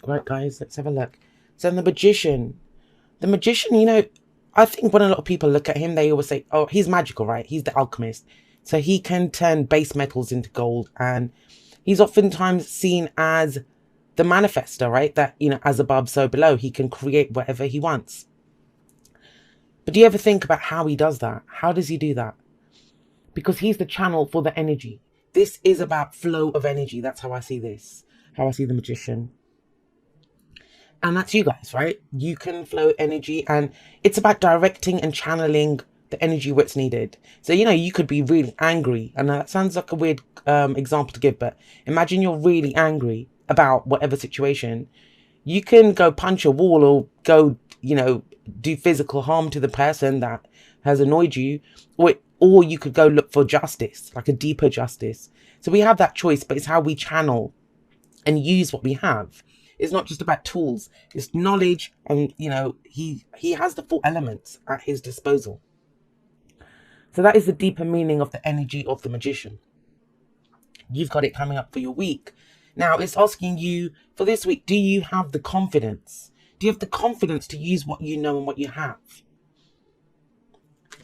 Right, guys, let's have a look. So the magician. The magician, you know, I think when a lot of people look at him, they always say, oh, he's magical, right? He's the alchemist. So he can turn base metals into gold. And he's oftentimes seen as the manifester, right? That, you know, as above, so below. He can create whatever he wants. But do you ever think about how he does that? How does he do that? Because he's the channel for the energy. This is about flow of energy. That's how I see this. How I see the magician. And that's you guys, right? You can flow energy, and it's about directing and channeling the energy where it's needed. So, you know, you could be really angry. And that sounds like a weird example to give, but imagine you're really angry about whatever situation. You can go punch a wall or go, you know, do physical harm to the person that has annoyed you, or you could go look for justice, like a deeper justice. So we have that choice, but it's how we channel and use what we have. It's not just about tools, it's knowledge, and, you know, he has the 4 elements at his disposal. So that is the deeper meaning of the energy of the magician. You've got it coming up for your week. Now it's asking you for this week, do you have the confidence? Do you have the confidence to use what you know and what you have?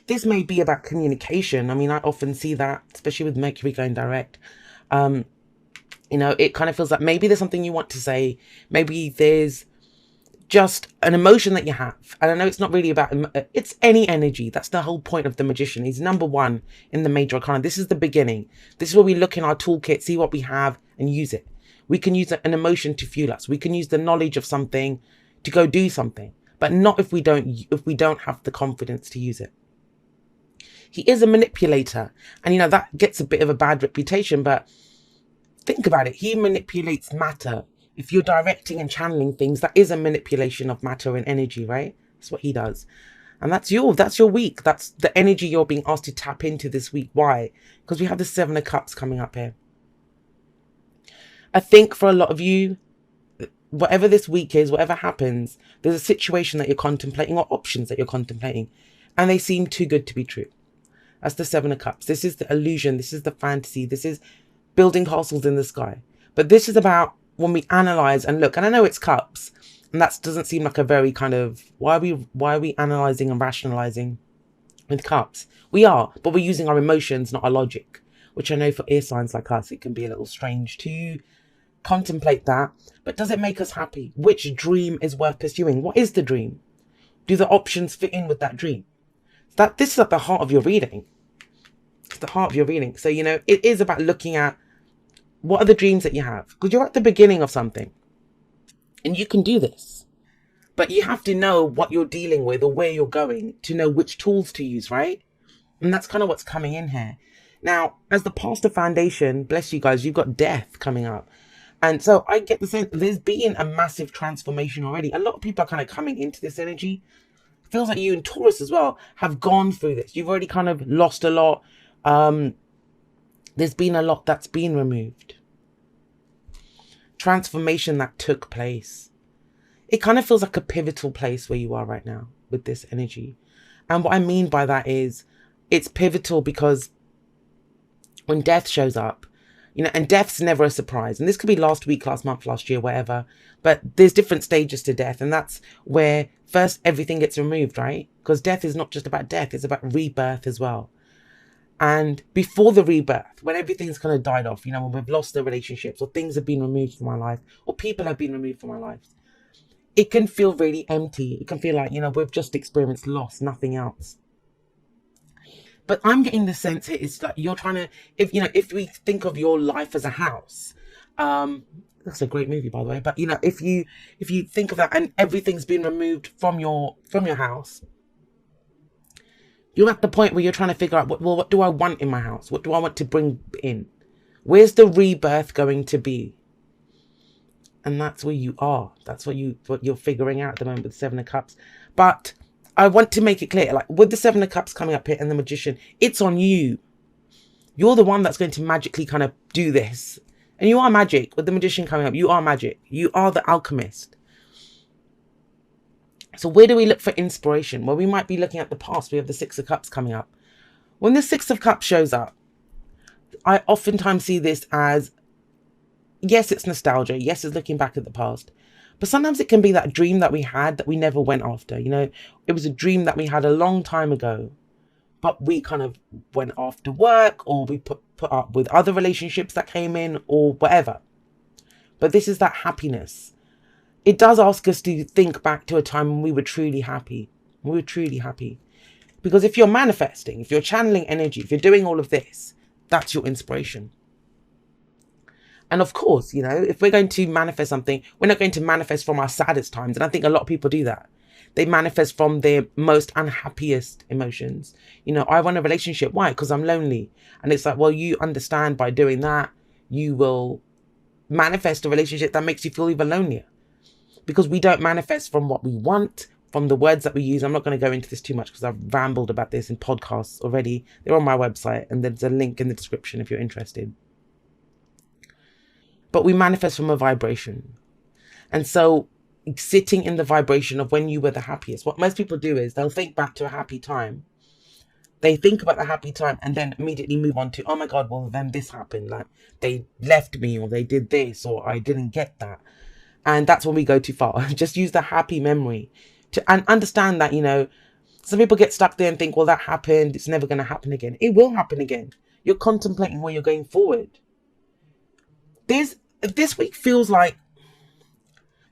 This may be about communication. I mean, I often see that, especially with Mercury going direct. You know, it kind of feels like maybe there's something you want to say. Maybe there's just an emotion that you have. And I know it's not really about, it's any energy. That's the whole point of the magician. He's number 1 in the major arcana. This is the beginning. This is where we look in our toolkit, see what we have and use it. We can use an emotion to fuel us. We can use the knowledge of something to go do something, but not if we don't have the confidence to use it. He is a manipulator, and, you know, that gets a bit of a bad reputation, but think about it. He manipulates matter. If you're directing and channeling things, that is a manipulation of matter and energy, right? That's what he does. And that's your week. That's the energy you're being asked to tap into this week. Why? Because we have the 7 of Cups coming up here. I think for a lot of you, whatever this week is, whatever happens, there's a situation that you're contemplating or options that you're contemplating, and they seem too good to be true. That's the 7 of Cups. This is the illusion. This is the fantasy. This is building castles in the sky. But this is about when we analyze and look. And I know it's cups, and that doesn't seem like a very kind of, why are we analyzing and rationalizing with cups? We are, but we're using our emotions, not our logic, which I know for air signs like us, it can be a little strange to contemplate that. But does it make us happy? Which dream is worth pursuing? What is the dream? Do the options fit in with that dream? This is at the heart of your reading. It's the heart of your reading. So, you know, it is about looking at what are the dreams that you have, because you're at the beginning of something and you can do this, but you have to know what you're dealing with or where you're going to know which tools to use, right? And that's kind of what's coming in here. Now, as the pastor foundation, bless you guys, you've got death coming up. And so I get the sense there's been a massive transformation already. A lot of people are kind of coming into this energy. It feels like you and Taurus as well have gone through this. You've already kind of lost a lot. There's been a lot that's been removed. Transformation that took place. It kind of feels like a pivotal place where you are right now with this energy. And what I mean by that is it's pivotal because when death shows up, you know, and death's never a surprise. And this could be last week, last month, last year, whatever. But there's different stages to death. And that's where first everything gets removed, right? Because death is not just about death. It's about rebirth as well. And before the rebirth, when everything's kind of died off, you know, when we've lost the relationships or things have been removed from our life or people have been removed from our lives, it can feel really empty. It can feel like, you know, we've just experienced loss, nothing else. But I'm getting the sense here is that you're trying to, if we think of your life as a house, that's a great movie, by the way. But, you know, if you think of that and everything's been removed from your house, you're at the point where you're trying to figure out, what do I want in my house? What do I want to bring in? Where's the rebirth going to be? And that's where you are. That's what you're figuring out at the moment with the 7 of Cups. But I want to make it clear, like with the 7 of Cups coming up here and the Magician, it's on you. You're the one that's going to magically kind of do this. And you are magic. With the Magician coming up, you are magic. You are the alchemist. So where do we look for inspiration? Well, we might be looking at the past. We have the 6 of Cups coming up. When the 6 of Cups shows up, I oftentimes see this as, yes, it's nostalgia. Yes, it's looking back at the past. But sometimes it can be that dream that we had that we never went after. It was a dream that we had a long time ago, but we kind of went after work, or we put up with other relationships that came in, or whatever. But this is that happiness. It does ask us to think back to a time when we were truly happy. We were truly happy. Because if you're manifesting, if you're channeling energy, if you're doing all of this, that's your inspiration. And of course, if we're going to manifest something, we're not going to manifest from our saddest times. And I think a lot of people do that. They manifest from their most unhappiest emotions. I want a relationship. Why? Because I'm lonely. And it's like, well, you understand by doing that, you will manifest a relationship that makes you feel even lonelier. Because we don't manifest from what we want, from the words that we use. I'm not going to go into this too much because I've rambled about this in podcasts already. They're on my website, and there's a link in the description if you're interested. But we manifest from a vibration. And so sitting in the vibration of when you were the happiest, what most people do is they'll think back to a happy time. They think about the happy time and then immediately move on to, oh my God, well, then this happened. Like they left me, or they did this, or I didn't get that. And that's when we go too far. Just use the happy memory and understand that, some people get stuck there and think, well, that happened. It's never going to happen again. It will happen again. You're contemplating where you're going forward. This week feels like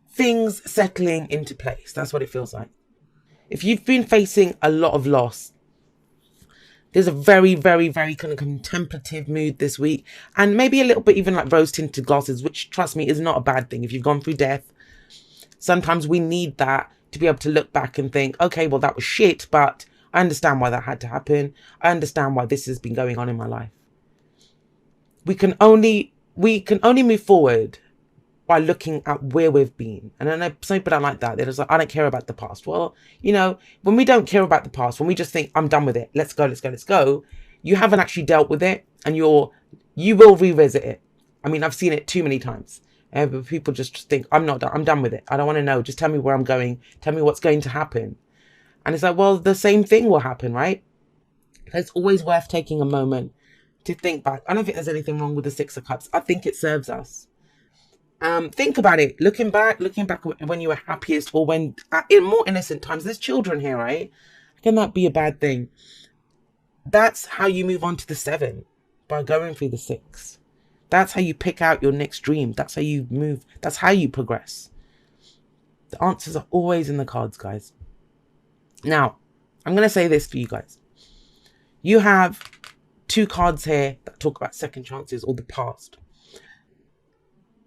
things settling into place. That's what it feels like. If you've been facing a lot of loss, there's a very, very, very kind of contemplative mood this week. And maybe a little bit even like rose-tinted glasses, which, trust me, is not a bad thing. If you've gone through death, sometimes we need that to be able to look back and think, okay, well, that was shit, but I understand why that had to happen. I understand why this has been going on in my life. We can only move forward by looking at where we've been. And I know some people don't like that. They're just like, I don't care about the past. Well, when we don't care about the past, when we just think, I'm done with it, let's go, you haven't actually dealt with it, and you will revisit it. I mean, I've seen it too many times. People just think, I'm not done. I'm done with it. I don't want to know. Just tell me where I'm going. Tell me what's going to happen. And it's like, well, the same thing will happen, right? It's always worth taking a moment to think back. I don't think there's anything wrong with the Six of Cups. I think it serves us. Think about it. Looking back when you were happiest, or when in more innocent times. There's children here, right? Can that be a bad thing? That's how you move on to the 7, by going through the 6. That's how you pick out your next dream. That's how you move. That's how you progress. The answers are always in the cards, guys. Now, I'm going to say this for you guys. You have 2 cards here that talk about second chances or the past.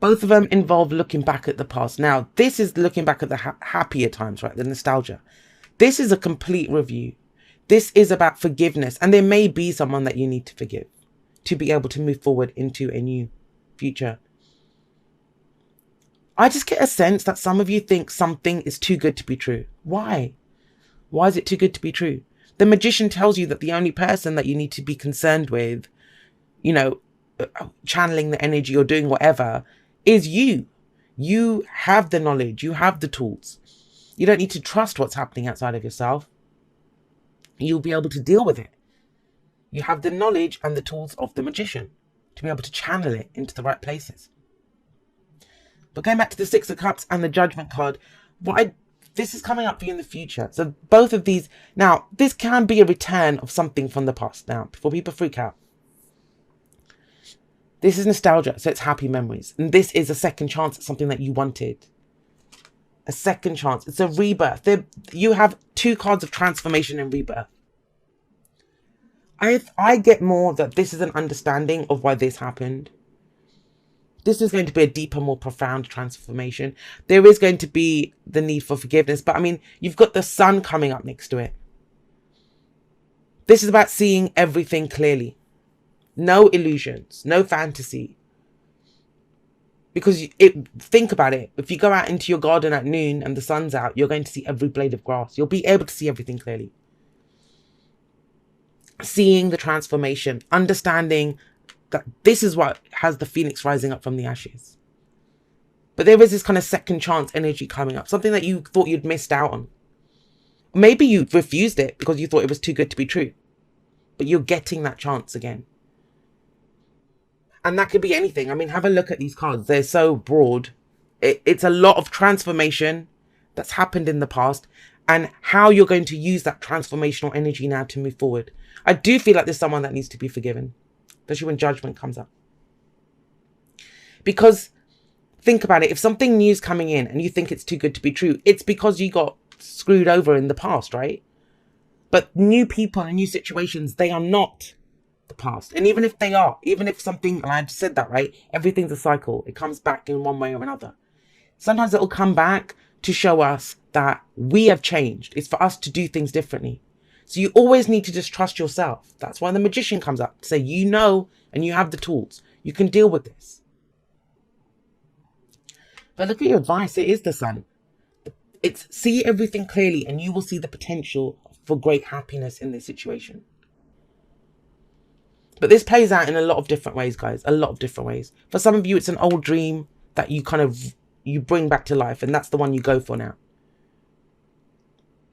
Both of them involve looking back at the past. Now, this is looking back at the happier times, right? The nostalgia. This is a complete review. This is about forgiveness. And there may be someone that you need to forgive to be able to move forward into a new future. I just get a sense that some of you think something is too good to be true. Why? Why is it too good to be true? The magician tells you that the only person that you need to be concerned with, channeling the energy or doing whatever, is you. You have the knowledge. You have the tools. You don't need to trust what's happening outside of yourself. You'll be able to deal with it. You have the knowledge and the tools of the magician to be able to channel it into the right places. But going back to the Six of Cups and the Judgment card, this is coming up for you in the future. So both of these, now, this can be a return of something from the past. Now, before people freak out, this is nostalgia, so it's happy memories. And this is a second chance at something that you wanted. A second chance. It's a rebirth. You have 2 cards of transformation and rebirth. I get more that this is an understanding of why this happened. This is going to be a deeper, more profound transformation. There is going to be the need for forgiveness. But I mean, you've got the sun coming up next to it. This is about seeing everything clearly. No illusions, no fantasy. Because think about it. If you go out into your garden at noon and the sun's out, you're going to see every blade of grass. You'll be able to see everything clearly. Seeing the transformation, understanding that this is what has the phoenix rising up from the ashes. But there is this kind of second chance energy coming up, something that you thought you'd missed out on. Maybe you refused it because you thought it was too good to be true. But you're getting that chance again. And that could be anything. I mean, have a look at these cards. They're so broad. It's a lot of transformation that's happened in the past, and how you're going to use that transformational energy now to move forward. I do feel like there's someone that needs to be forgiven, especially when judgment comes up. Because think about it, if something new is coming in and you think it's too good to be true, it's because you got screwed over in the past, right? But new people and new situations, they are not the past. And even if they are, even if something, and I said that, right? Everything's a cycle. It comes back in one way or another. Sometimes it will come back to show us that we have changed. It's for us to do things differently. So you always need to just trust yourself. That's why the magician comes up to say, you know, and you have the tools. You can deal with this. But look at your advice. It is the sun. It's see everything clearly, and you will see the potential for great happiness in this situation. But this plays out in a lot of different ways, guys. A lot of different ways. For some of you, it's an old dream that you bring back to life, and that's the one you go for now.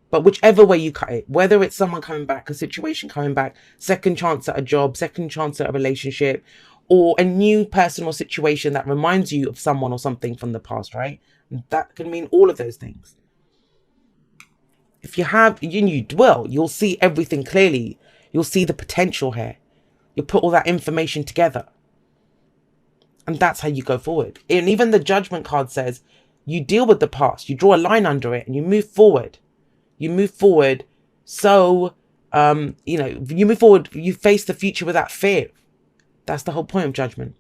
But whichever way you cut it, whether it's someone coming back, a situation coming back, second chance at a job, second chance at a relationship, or a new personal situation that reminds you of someone or something from the past, right? That can mean all of those things. If you have, you dwell, you'll see everything clearly. You'll see the potential here. You'll put all that information together. And that's how you go forward. And even the judgment card says, you deal with the past, you draw a line under it, and you move forward. You move forward. So, you move forward, you face the future without fear. That's the whole point of judgment.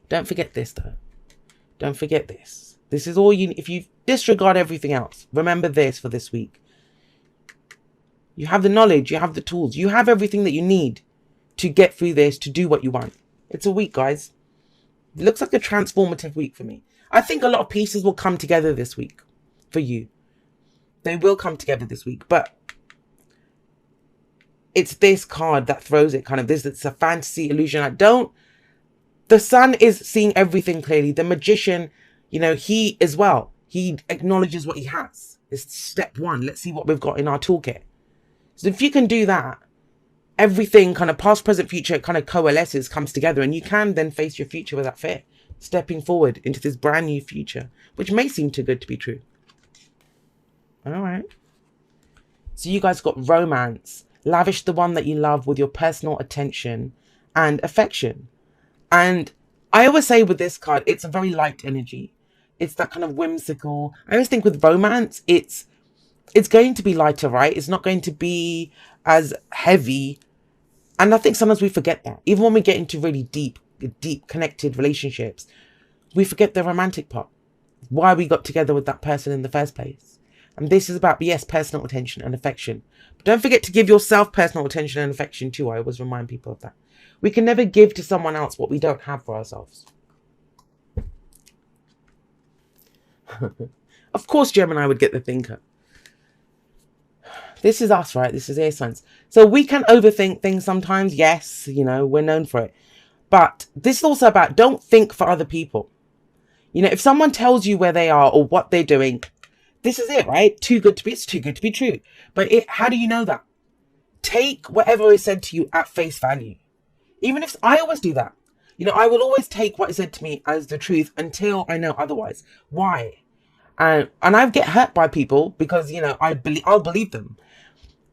Don't forget this, though. Don't forget this. This is all you, if you disregard everything else, remember this for this week. You have the knowledge, you have the tools, you have everything that you need to get through this, to do what you want. It's a week, guys. It looks like a transformative week for me. I think a lot of pieces will come together this week for you. They will come together this week, but it's this card that throws it, kind of this. It's a fantasy illusion. The sun is seeing everything clearly. The magician, he as well, he acknowledges what he has. It's step one. Let's see what we've got in our toolkit. So if you can do that, everything kind of past, present, future kind of coalesces, comes together, and you can then face your future without fear, stepping forward into this brand new future, which may seem too good to be true. All right. So you guys got romance. Lavish the one that you love with your personal attention and affection. And I always say with this card, it's a very light energy. It's that kind of whimsical. I always think with romance, it's going to be lighter, right? It's not going to be as heavy. And I think sometimes we forget that. Even when we get into really deep connected relationships, we forget the romantic part. Why we got together with that person in the first place. And this is about, yes, personal attention and affection. But don't forget to give yourself personal attention and affection too. I always remind people of that. We can never give to someone else what we don't have for ourselves. Of course, Gemini would get the thinker. This is us, right? This is air signs. So we can overthink things sometimes. Yes, we're known for it. But this is also about, don't think for other people. If someone tells you where they are or what they're doing, this is it, right? It's too good to be true. But how do you know that? Take whatever is said to you at face value. Even if I always do that. I will always take what is said to me as the truth until I know otherwise. Why? And I get hurt by people because, I'll believe them.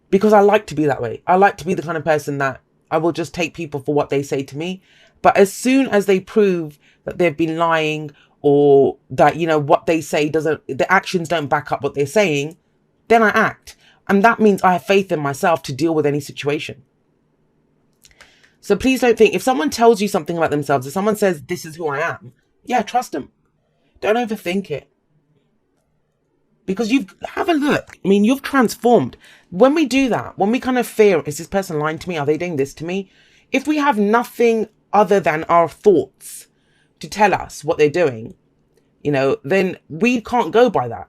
Because I like to be that way. I like to be the kind of person that I will just take people for what they say to me. But as soon as they prove that they've been lying, or that, what they say the actions don't back up what they're saying, then I act. And that means I have faith in myself to deal with any situation. So please don't think, if someone tells you something about themselves, if someone says, this is who I am, yeah, trust them. Don't overthink it. Because have a look. You've transformed. When we do that, when we kind of fear, is this person lying to me? Are they doing this to me? If we have nothing other than our thoughts to tell us what they're doing, then we can't go by that.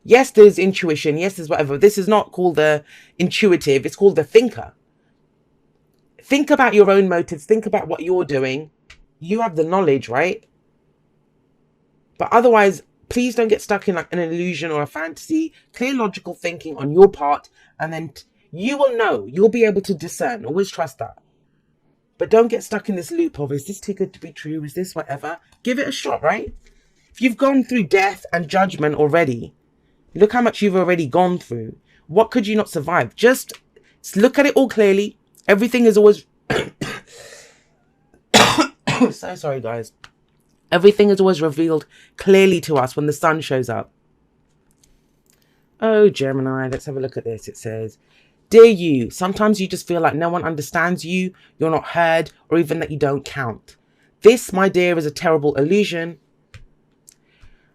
Yes, there's intuition. Yes, there's whatever. This is not called the intuitive. It's called the thinker. Think about your own motives. Think about what you're doing. You have the knowledge, right? But otherwise, please don't get stuck in like an illusion or a fantasy. Clear logical thinking on your part. And then you will know. You'll be able to discern. Always trust that. But don't get stuck in this loop of, is this too good to be true? Is this whatever? Give it a shot, right? If you've gone through death and judgment already, look how much you've already gone through. What could you not survive? Just look at it all clearly. Everything is always... So sorry, guys. Everything is always revealed clearly to us when the sun shows up. Oh, Gemini, let's have a look at this. It says, dear you, sometimes you just feel like no one understands you, you're not heard, or even that you don't count. This, my dear, is a terrible illusion.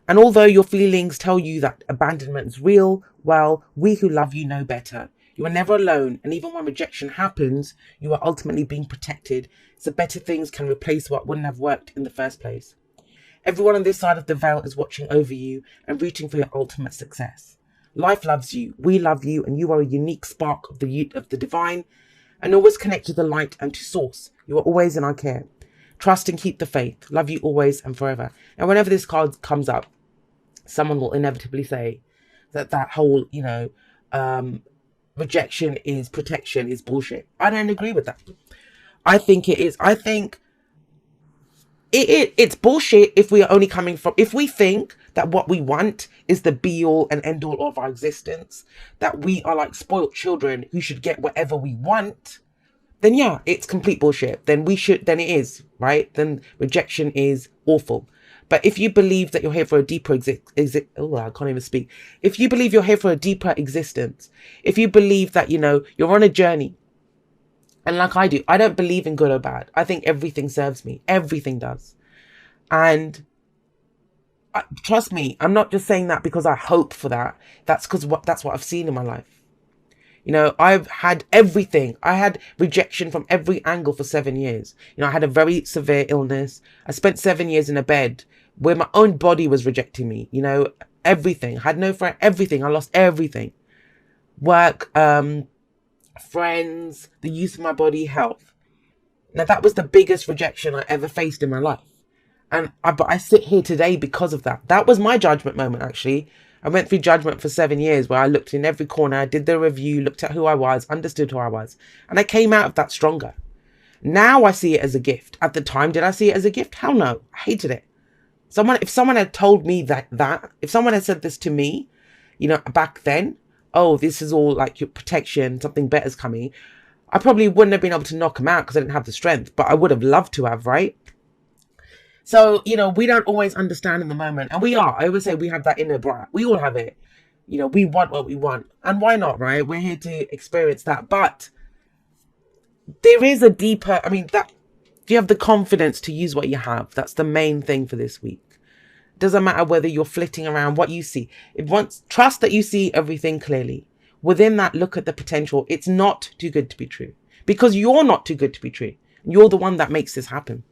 And although your feelings tell you that abandonment is real, well, we who love you know better. You are never alone, and even when rejection happens, you are ultimately being protected, so better things can replace what wouldn't have worked in the first place. Everyone on this side of the veil is watching over you and rooting for your ultimate success. Life loves you, we love you, and you are a unique spark of the divine, and always connect to the light and to source. You are always in our care. Trust and keep the faith. Love you always and forever. And whenever this card comes up, someone will inevitably say that whole, rejection is protection is bullshit. I don't agree with that. I think it is. I think it's bullshit if we are only coming from, if we think that what we want is the be all and end all of our existence, that we are like spoiled children who should get whatever we want, then yeah, it's complete bullshit. Then it is, right? Then rejection is awful. But if you believe that you're here for a deeper I can't even speak. If you believe you're here for a deeper existence, if you believe that, you're on a journey, and like I do, I don't believe in good or bad. I think everything serves me. Everything does. And trust me, I'm not just saying that because I hope for that. That's what I've seen in my life. I've had everything. I had rejection from every angle for 7 years. I had a very severe illness. I spent 7 years in a bed where my own body was rejecting me. Everything. I had no friend, everything. I lost everything. Work, friends, the use of my body, health. Now that was the biggest rejection I ever faced in my life. But I sit here today because of that. That was my judgment moment, actually. I went through judgment for 7 years where I looked in every corner, did the review, looked at who I was, understood who I was. And I came out of that stronger. Now I see it as a gift. At the time, did I see it as a gift? Hell no. I hated it. If someone had told me if someone had said this to me, back then, oh, this is all like your protection, something better's coming, I probably wouldn't have been able to knock them out because I didn't have the strength, but I would have loved to have, right? So, we don't always understand in the moment. And I always say we have that inner brat. We all have it. We want what we want. And why not, right? We're here to experience that. But there is a deeper, do you have the confidence to use what you have? That's the main thing for this week. Doesn't matter whether you're flitting around what you see. Trust that you see everything clearly. Within that, look at the potential. It's not too good to be true. Because you're not too good to be true. You're the one that makes this happen.